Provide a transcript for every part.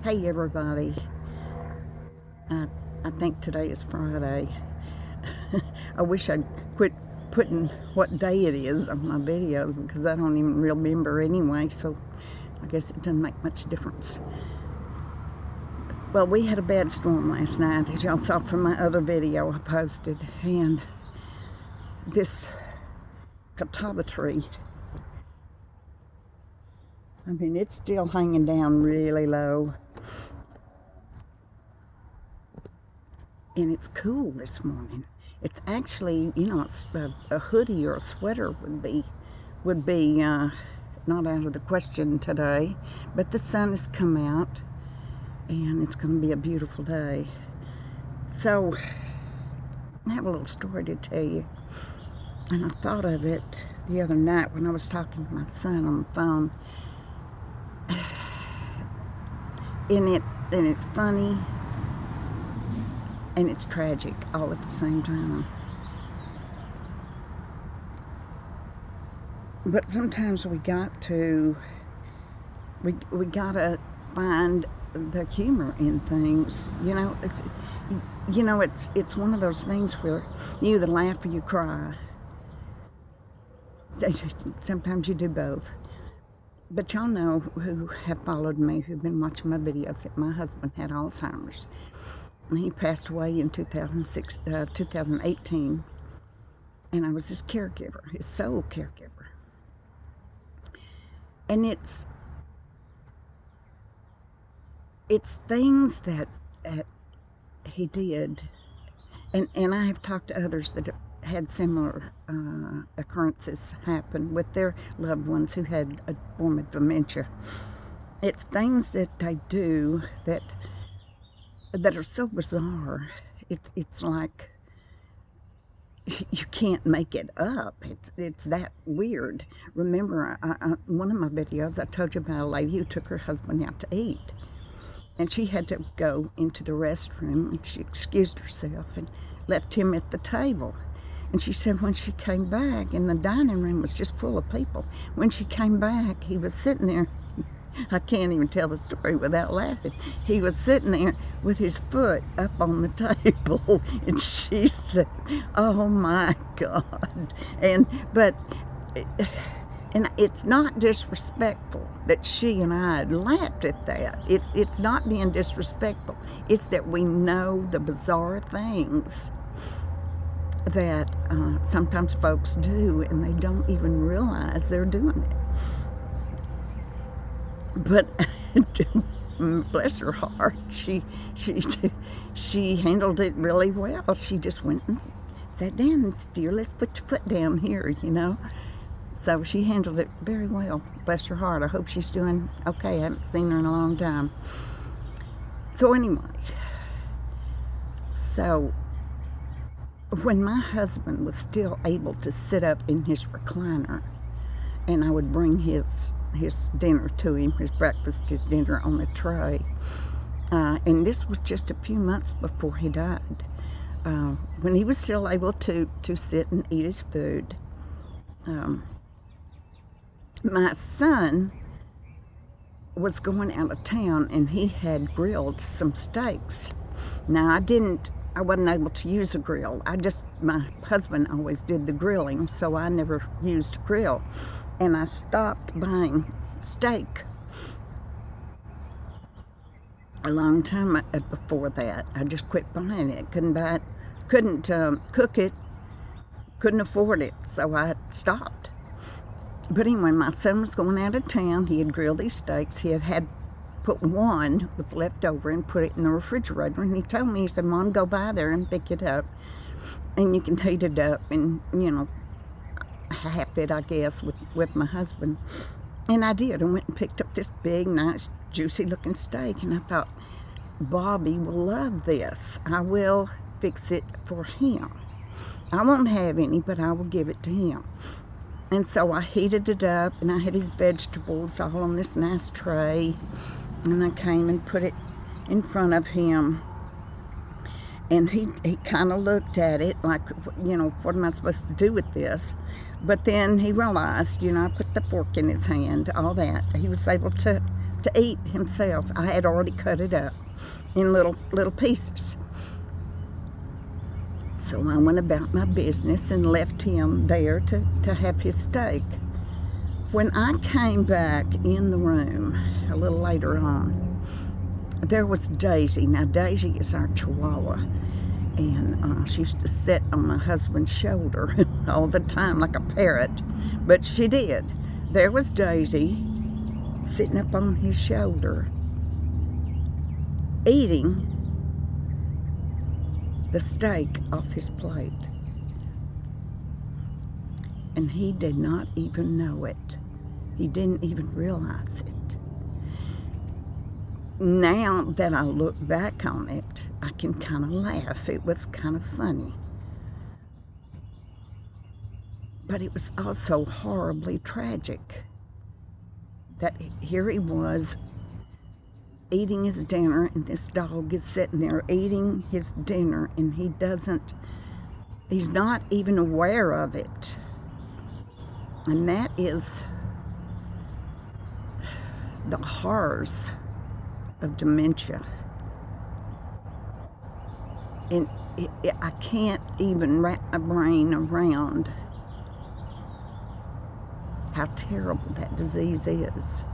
Hey everybody, I think today is Friday. I wish I'd quit putting what day it is on my videos because I don't even remember anyway, so I guess it doesn't make much difference. Well, we had a bad storm last night, as y'all saw from my other video I posted, and this catawba tree, I mean, it's still hanging down really low. And it's cool this morning. It's actually, you know, it's a hoodie or a sweater would be not out of the question today. But the sun has come out, and it's going to be a beautiful day. So, I have a little story to tell you. And I thought of it the other night when I was talking to my son on the phone. And it's funny. And it's tragic all at the same time. But sometimes we gotta find the humor in things. You know, it's one of those things where you either laugh or you cry. Sometimes you do both. But y'all know, who have followed me, who've been watching my videos, that my husband had Alzheimer's. He passed away in 2018, and I was his caregiver, his sole caregiver. And it's things that he did, and I have talked to others that have had similar occurrences happen with their loved ones who had a form of dementia. It's things that they do that are so bizarre. It's like you can't make it up. It's that weird. Remember, one of my videos I told you about a lady who took her husband out to eat, and she had to go into the restroom, and she excused herself and left him at the table. And she said when she came back, and the dining room was just full of people, when she came back, he was sitting there. I can't even tell the story without laughing. He was sitting there with his foot up on the table, and she said, "Oh my God!" And it's not disrespectful that she and I had laughed at that. It's not being disrespectful. It's that we know the bizarre things that sometimes folks do, and they don't even realize they're doing it. But bless her heart, she handled it really well. She just went and sat down and said, "Dear, let's put your foot down here," you know. So she handled it very well. Bless her heart. I hope she's doing okay. I haven't seen her in a long time. So anyway, so when my husband was still able to sit up in his recliner, and I would bring his dinner to him, his breakfast, his dinner on the tray. And this was just a few months before he died. When he was still able to sit and eat his food, my son was going out of town, and he had grilled some steaks. Now, I wasn't able to use a grill. My husband always did the grilling, so I never used a grill. And I stopped buying steak a long time before that. I just quit buying it. Couldn't buy it, couldn't cook it, couldn't afford it, so I stopped. But anyway, my son was going out of town. He had grilled these steaks. He had put one with leftover and put it in the refrigerator. And he told me, he said, "Mom, go by there and pick it up, and you can heat it up and, you know, half it, I guess, with my husband." And I did. I went and picked up this big, nice, juicy looking steak, and I thought, Bobby will love this. I will fix it for him. I won't have any, but I will give it to him. And so I heated it up, and I had his vegetables all on this nice tray, and I came and put it in front of him. And he kind of looked at it like, you know, what am I supposed to do with this? But then he realized, you know, I put the fork in his hand, all that. He was able to to eat himself. I had already cut it up in little pieces. So I went about my business and left him there to have his steak. When I came back in the room a little later on, there was Daisy. Now, Daisy is our Chihuahua, and she used to sit on my husband's shoulder all the time like a parrot, but she did. There was Daisy sitting up on his shoulder, eating the steak off his plate. And he did not even know it. He didn't even realize it. Now that I look back on it, I can kind of laugh. It was kind of funny. But it was also horribly tragic that here he was eating his dinner, and this dog is sitting there eating his dinner, and he's not even aware of it. And that is the horrors of dementia. And I can't even wrap my brain around how terrible that disease is.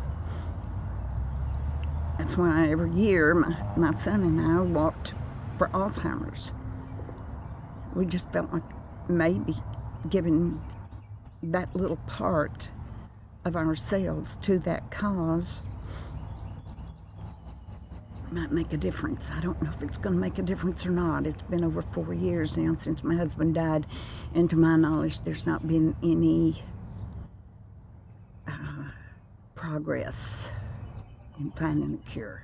That's why every year my son and I walked for Alzheimer's. We just felt like maybe giving that little part of ourselves to that cause might make a difference. I don't know if it's going to make a difference or not. It's been over 4 years now since my husband died, and to my knowledge, there's not been any progress in finding a cure.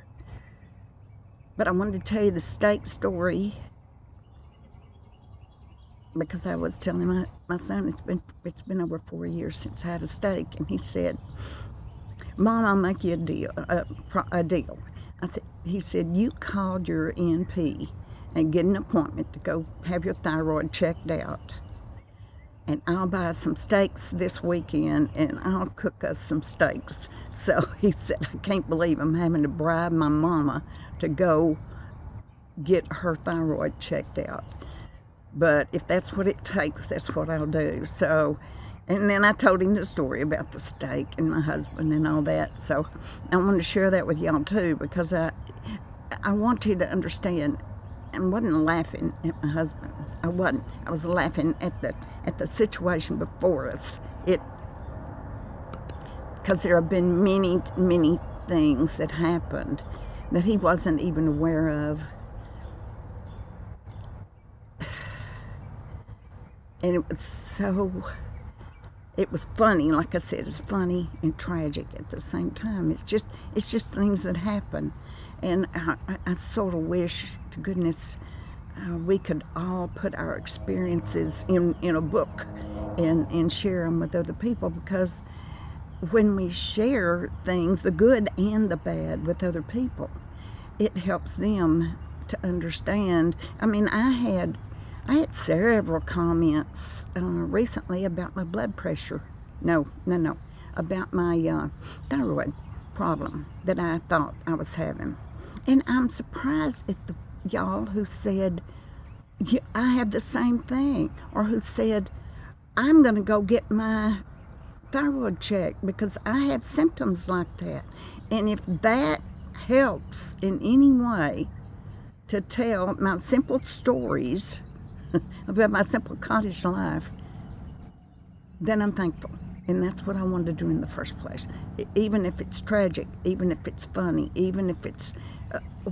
But I wanted to tell you the steak story because I was telling my son it's been over 4 years since I had a steak, and he said, "Mom, I'll make you a deal." He said, "You called your NP and get an appointment to go have your thyroid checked out, and I'll buy some steaks this weekend, and I'll cook us some steaks." So he said, "I can't believe I'm having to bribe my mama to go get her thyroid checked out. But if that's what it takes, that's what I'll do." So, and then I told him the story about the steak and my husband and all that. So I wanted to share that with y'all too, because I want you to understand. I wasn't laughing at my husband. I wasn't. I was laughing at the situation before us. Because there have been many things that happened that he wasn't even aware of. And it was funny. Like I said, it's funny and tragic at the same time. It's just things that happen. And I sort of wish to goodness we could all put our experiences in a book and share them with other people, because when we share things, the good and the bad, with other people, it helps them to understand. I mean, I had several comments recently about my blood pressure. No, about my thyroid problem that I thought I was having. And I'm surprised at the y'all who said, "Yeah, I have the same thing," or who said, "I'm going to go get my thyroid checked because I have symptoms like that." And if that helps in any way to tell my simple stories about my simple cottage life, then I'm thankful. And that's what I wanted to do in the first place. Even if it's tragic, even if it's funny, even if it's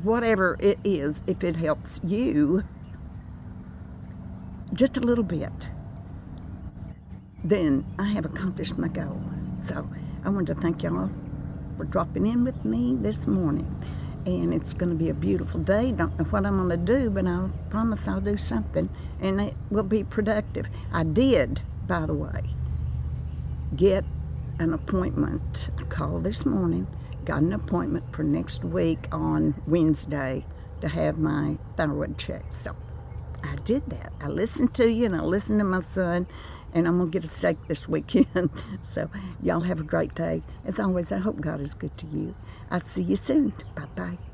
whatever it is, if it helps you just a little bit, then I have accomplished my goal. So I wanted to thank y'all for dropping in with me this morning. And it's going to be a beautiful day. Don't know what I'm going to do, but I promise I'll do something, and it will be productive. I did, by the way, get an appointment. I called this morning, got an appointment for next week on Wednesday to have my thyroid checked. So I did that. I listened to you, and I listened to my son, and I'm going to get a steak this weekend. So y'all have a great day. As always, I hope God is good to you. I'll see you soon. Bye-bye.